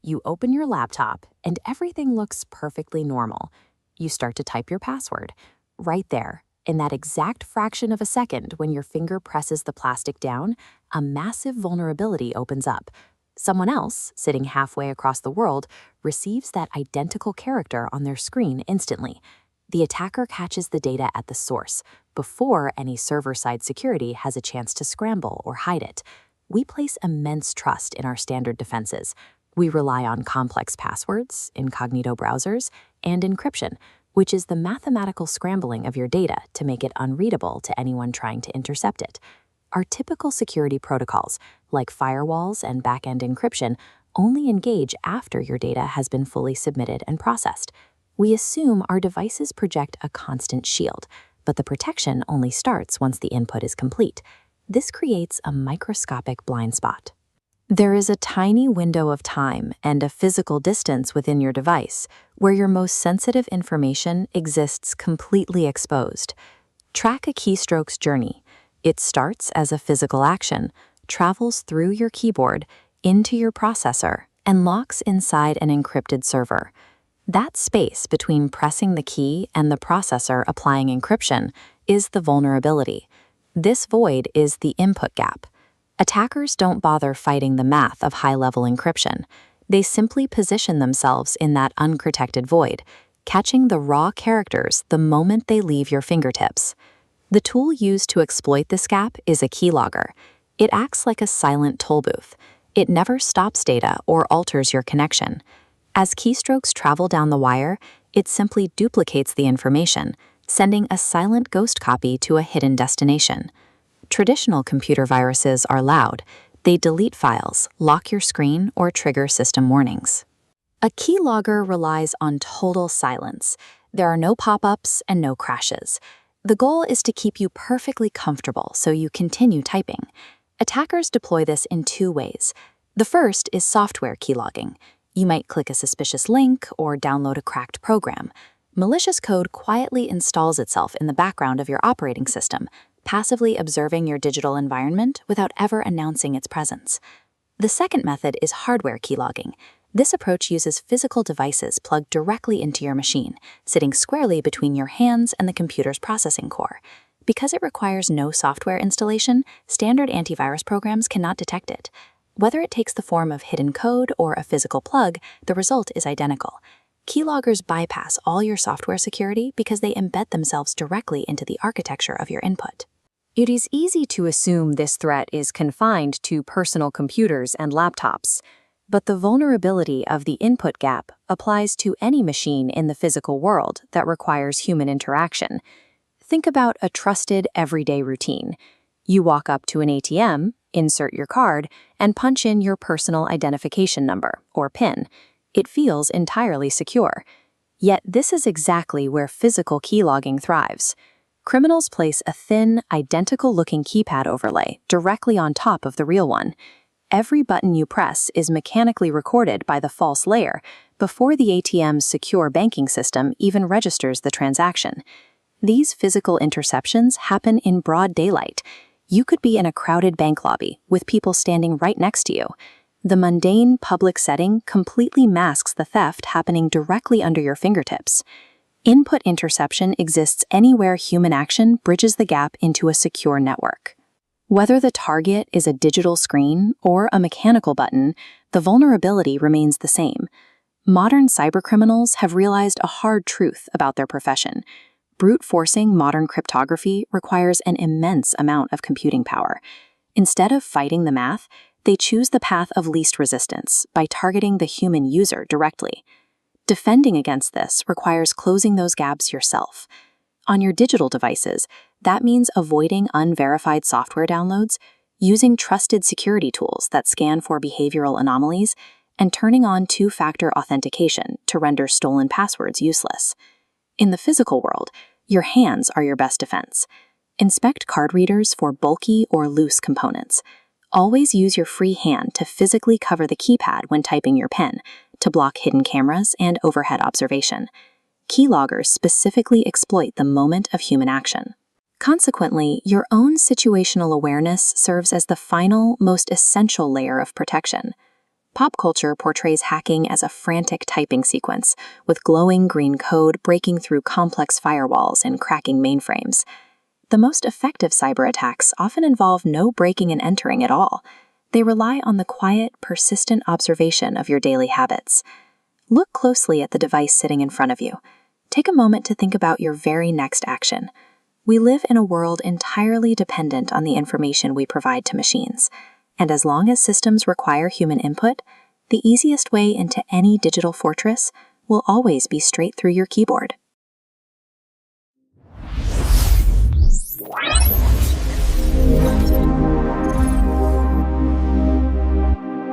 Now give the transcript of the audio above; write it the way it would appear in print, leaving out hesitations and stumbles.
You open your laptop, and everything looks perfectly normal. You start to type your password. Right there, in that exact fraction of a second when your finger presses the plastic down, a massive vulnerability opens up. Someone else, sitting halfway across the world, receives that identical character on their screen instantly. The attacker catches the data at the source, before any server-side security has a chance to scramble or hide it. We place immense trust in our standard defenses. We rely on complex passwords, incognito browsers, and encryption, which is the mathematical scrambling of your data to make it unreadable to anyone trying to intercept it. Our typical security protocols, like firewalls and back-end encryption, only engage after your data has been fully submitted and processed. We assume our devices project a constant shield, but the protection only starts once the input is complete. This creates a microscopic blind spot. There is a tiny window of time and a physical distance within your device where your most sensitive information exists completely exposed. Track a keystroke's journey. It starts as a physical action, travels through your keyboard, into your processor, and locks inside an encrypted server. That space between pressing the key and the processor applying encryption is the vulnerability. This void is the input gap. Attackers don't bother fighting the math of high-level encryption. They simply position themselves in that unprotected void, catching the raw characters the moment they leave your fingertips. The tool used to exploit this gap is a keylogger. It acts like a silent toll booth. It never stops data or alters your connection. As keystrokes travel down the wire, it simply duplicates the information, sending a silent ghost copy to a hidden destination. Traditional computer viruses are loud. They delete files, lock your screen, or trigger system warnings. A keylogger relies on total silence. There are no pop-ups and no crashes. The goal is to keep you perfectly comfortable so you continue typing. Attackers deploy this in two ways. The first is software keylogging. You might click a suspicious link or download a cracked program. Malicious code quietly installs itself in the background of your operating system, passively observing your digital environment without ever announcing its presence. The second method is hardware keylogging. This approach uses physical devices plugged directly into your machine, sitting squarely between your hands and the computer's processing core. Because it requires no software installation, standard antivirus programs cannot detect it. Whether it takes the form of hidden code or a physical plug, the result is identical. Keyloggers bypass all your software security because they embed themselves directly into the architecture of your input. It is easy to assume this threat is confined to personal computers and laptops, but the vulnerability of the input gap applies to any machine in the physical world that requires human interaction. Think about a trusted everyday routine. You walk up to an ATM, insert your card, and punch in your personal identification number, or PIN. It feels entirely secure. Yet this is exactly where physical keylogging thrives. Criminals place a thin, identical-looking keypad overlay directly on top of the real one. Every button you press is mechanically recorded by the false layer before the ATM's secure banking system even registers the transaction. These physical interceptions happen in broad daylight. You could be in a crowded bank lobby with people standing right next to you. The mundane public setting completely masks the theft happening directly under your fingertips. Input interception exists anywhere human action bridges the gap into a secure network. Whether the target is a digital screen or a mechanical button, the vulnerability remains the same. Modern cybercriminals have realized a hard truth about their profession. Brute forcing modern cryptography requires an immense amount of computing power. Instead of fighting the math, they choose the path of least resistance by targeting the human user directly. Defending against this requires closing those gaps yourself. On your digital devices, that means avoiding unverified software downloads, using trusted security tools that scan for behavioral anomalies, and turning on two-factor authentication to render stolen passwords useless. In the physical world, your hands are your best defense. Inspect card readers for bulky or loose components. Always use your free hand to physically cover the keypad when typing your PIN, to block hidden cameras and overhead observation. Keyloggers specifically exploit the moment of human action. Consequently, your own situational awareness serves as the final, most essential layer of protection. Pop culture portrays hacking as a frantic typing sequence, with glowing green code breaking through complex firewalls and cracking mainframes. The most effective cyber attacks often involve no breaking and entering at all. They rely on the quiet, persistent observation of your daily habits. Look closely at the device sitting in front of you. Take a moment to think about your very next action. We live in a world entirely dependent on the information we provide to machines. And as long as systems require human input, the easiest way into any digital fortress will always be straight through your keyboard.